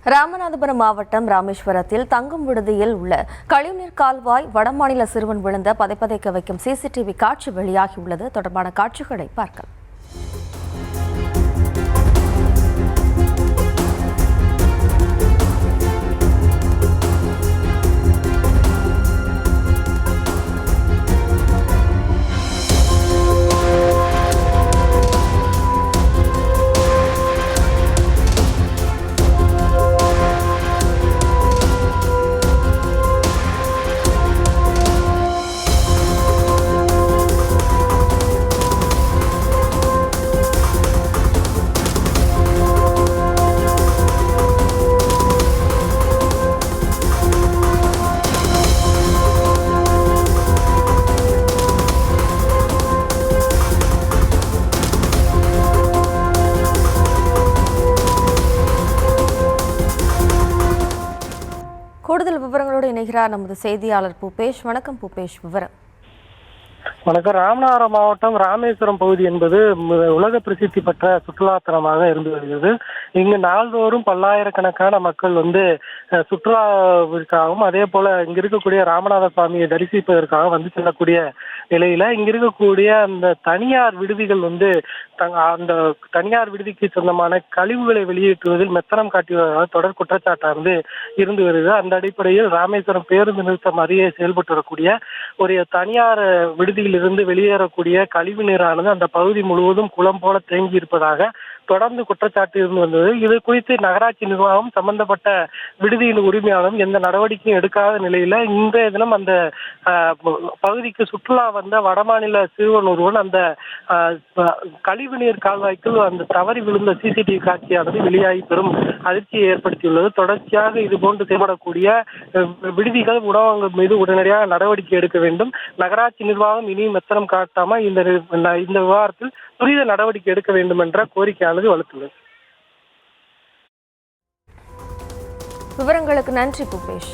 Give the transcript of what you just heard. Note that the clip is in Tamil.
ராமநாதபுரம் மாவட்டம் ராமேஸ்வரத்தில் தங்கும் விடுதியில் உள்ள கழிவுநீர் கால்வாய் வடமாநில சிறுவன் விழுந்த பதைப்பதைக்க வைக்கும் சிசிடிவி காட்சி வெளியாகியுள்ளது. தொடர்பான காட்சிகளை பார்க்கலாம். கூடுதல் விவரங்களோடு இணைகிறார் நமது செய்தியாளர் பூபேஷ். வணக்கம் பூபேஷ், விவரம். வணக்கம். ராமநாதபுரம் மாவட்டம் ராமேஸ்வரம் பகுதி என்பது உலக பிரசித்தி பெற்ற சுற்றுலாத்தலமாக இருந்து வருகிறது. இங்கு நாள்தோறும் பல்லாயிரக்கணக்கான மக்கள் சுற்றுலாவிற்காகவும் அதே போல இங்க இருக்கக்கூடிய ராமநாத சுவாமியை தரிசிப்பதற்காக வந்து செல்லக்கூடிய நிலையில இங்க இருக்கக்கூடிய அந்த தனியார் விடுதிகள் அந்த தனியார் விடுதிக்கு சொந்தமான கழிவுகளை வெளியேற்றுவதில் மெத்தனம் காட்டியதாக தொடர் குற்றச்சாட்டாக இருந்து வருகிறது. அந்த அடிப்படையில் ராமேஸ்வரம் பேருந்து நிறுத்தம் அருகே செயல்பட்டு வரக்கூடிய ஒரு தனியார் விடுதியில் இருந்து வெளியேறக்கூடிய கழிவு நீரானது அந்த பகுதி முழுவதும் குளம் போல தேங்கி இருப்பதாக தொடர்ந்து குற்றச்சாட்டு இருந்து வந்தது. இது குறித்து நகராட்சி நிர்வாகம் சம்பந்தப்பட்ட விடுதியின் உரிமையாளரும் எந்த நடவடிக்கையும் எடுக்காத நிலையில இன்றைய தினம் அந்த பகுதிக்கு சுற்றுலா வந்த வடமாநில சிறுவன் ஒருவன் அந்த கழிவு நீர் கால்வாய்க்குள் அந்த தவறி விழுந்த சிசிடிவி காட்சியானது வெளியாகி பெரும் அதிர்ச்சியை ஏற்படுத்தியுள்ளது. தொடர்ச்சியாக இது போன்று செயல்படக்கூடிய விடுதிகள் உணவகங்கள் மீது உடனடியாக நடவடிக்கை எடுக்க வேண்டும். நகராட்சி நிர்வாகம் இனியும் மெத்தனம் காட்டாம இந்த விவகாரத்தில் துரித நடவடிக்கை எடுக்க வேண்டும் என்ற கோரிக்கையானது வலுத்துள்ளது. விவரங்களுக்கு நன்றி பூபேஷ்.